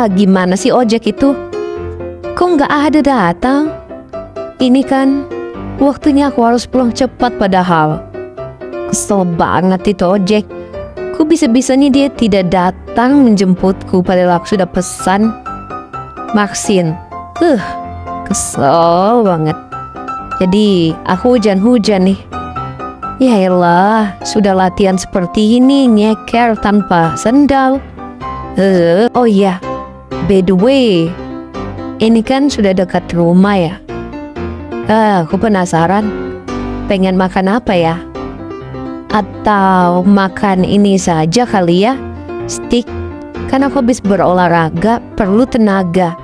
Gimana sih ojek itu? Kok nggak ada datang? Ini kan waktunya aku harus pulang cepat padahal. Kesel banget itu ojek. Kok bisa-bisanya dia tidak datang menjemputku padahal aku sudah pesan. Maksin. Kesel banget. Jadi aku hujan-hujan nih. Yaelah, sudah latihan seperti ini nyeker tanpa sendal. Oh iya, by the way, ini kan sudah dekat rumah ya. Aku penasaran, pengen makan apa ya? Atau makan ini saja kali ya, steak. Kan aku habis berolahraga, perlu tenaga.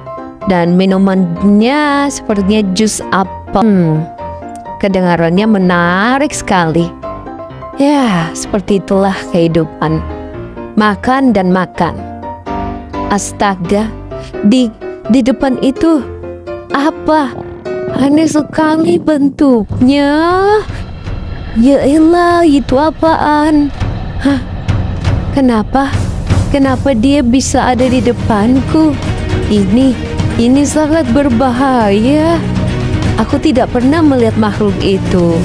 Dan minumannya sepertinya jus apel. Kedengarannya menarik sekali. Ya, seperti itulah kehidupan. Makan dan makan. Astaga, di depan itu apa? Aneh sekali bentuknya. Ya elah, itu apaan? Hah? Kenapa dia bisa ada di depanku? Ini sangat berbahaya. Aku tidak pernah melihat makhluk itu.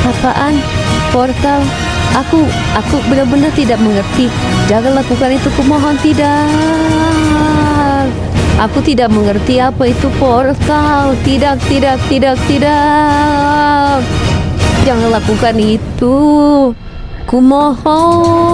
Apaan? Portal? Aku benar-benar tidak mengerti. Jangan lakukan itu, kumohon, tidak. Aku tidak mengerti apa itu portal. Tidak. Jangan lakukan itu. Kumohon.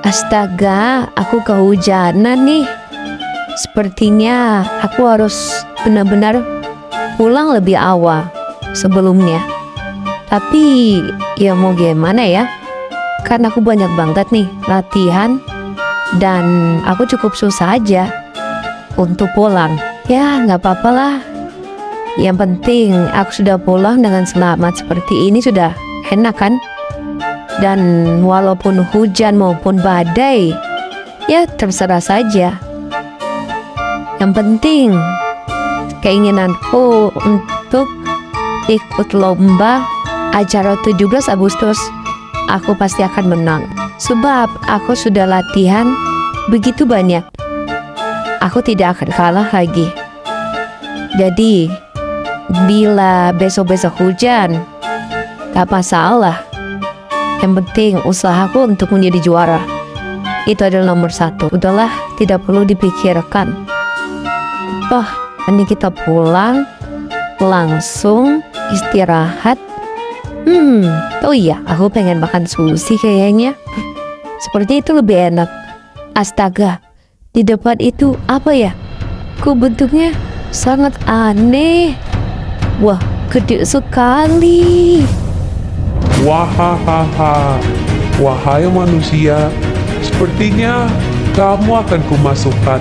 Astaga, aku kehujanan nih. Sepertinya aku harus benar-benar pulang lebih awal sebelumnya. Tapi ya mau gimana ya? Karena aku banyak banget nih latihan dan aku cukup susah aja untuk pulang. Ya nggak apa-apa lah. Yang penting aku sudah pulang dengan selamat seperti ini sudah enak kan? Dan walaupun hujan maupun badai, ya terserah saja. Yang penting keinginanku untuk ikut lomba acara 17 Agustus, aku pasti akan menang. Sebab aku sudah latihan begitu banyak. Aku tidak akan kalah lagi. Jadi, bila besok-besok hujan, tak masalah. Yang penting usahaku untuk menjadi juara. Itu adalah nomor 1. Udahlah, tidak perlu dipikirkan. Toh, ini kita pulang, langsung istirahat. Oh iya, aku pengen makan sushi kayaknya. Seperti itu lebih enak. Astaga, di depan itu apa ya? Kok bentuknya sangat aneh. Wah, gede sekali. Wahahaha, wahai manusia, Sepertinya kamu akan kumasukkan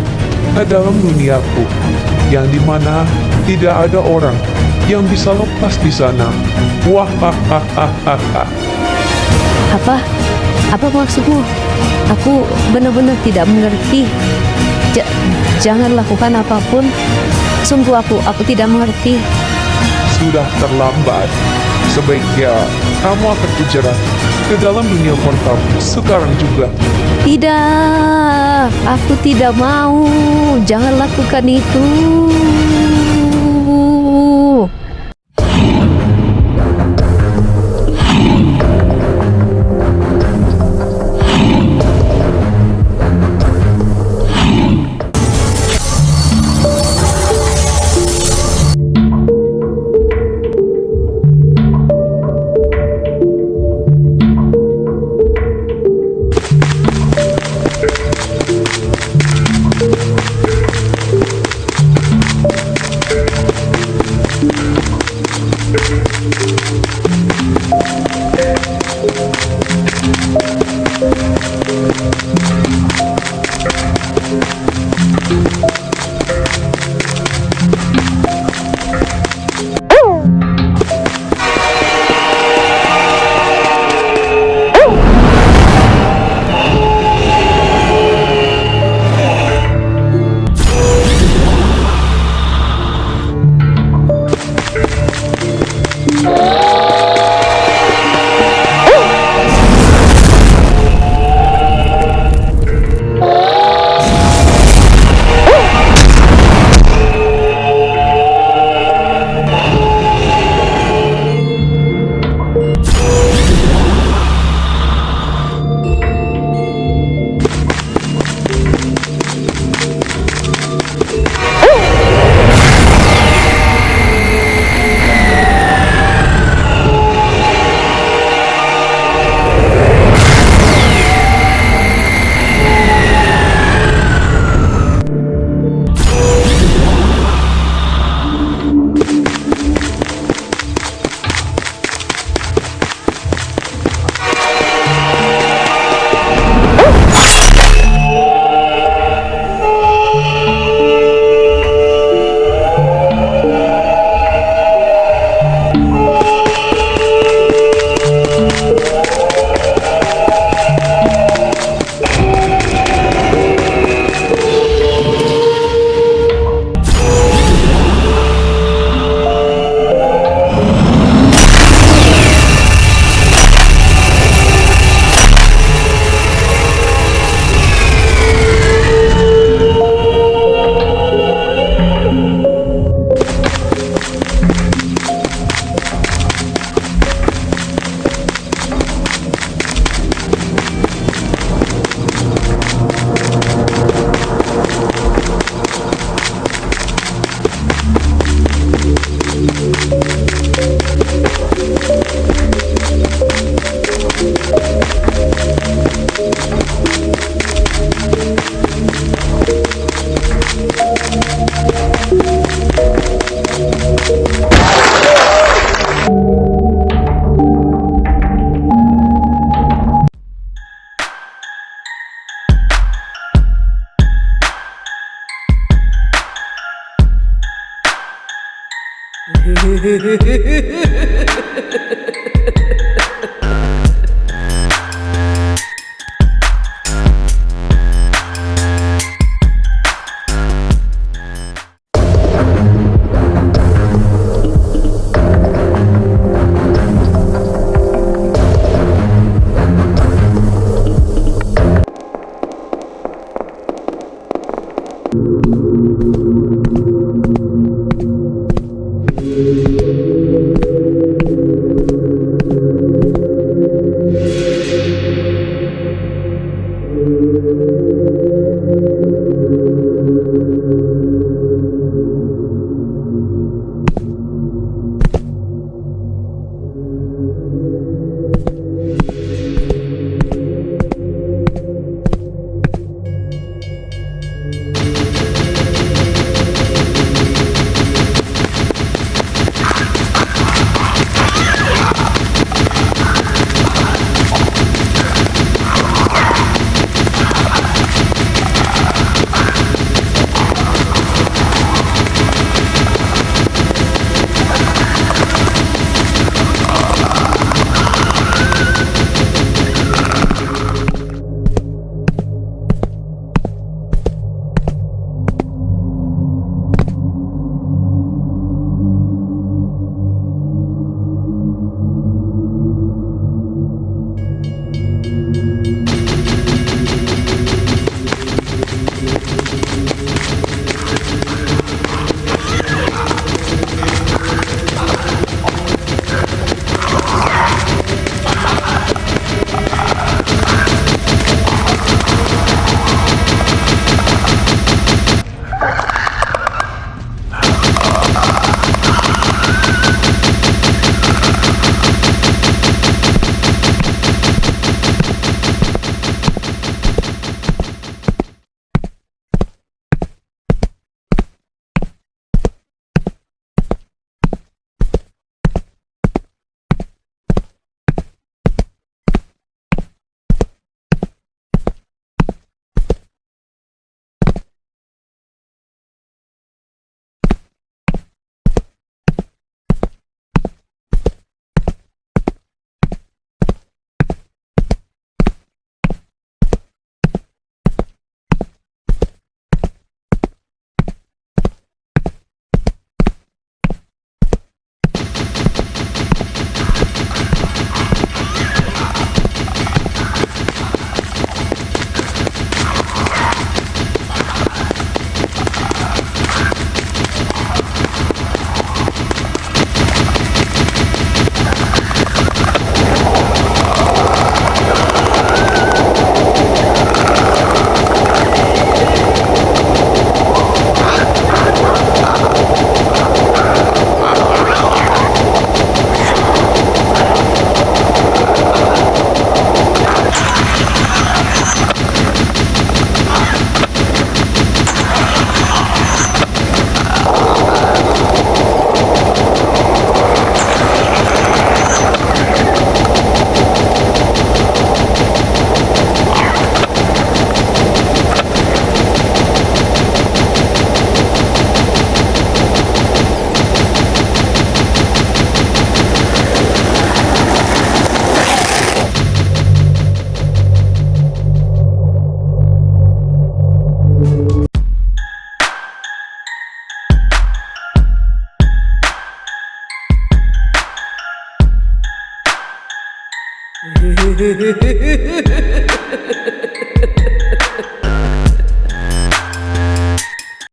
ke dalam duniaku, yang dimana tidak ada orang yang bisa lepas di sana. Wah, Apa? Apa maksudmu? Aku benar-benar tidak mengerti. Jangan lakukan apapun. Sungguh aku tidak mengerti. sudah terlambat. Sebaiknya kamu akan kujerat ke dalam dunia portal sekarang juga. Tidak, aku tidak mau. Jangan lakukan itu.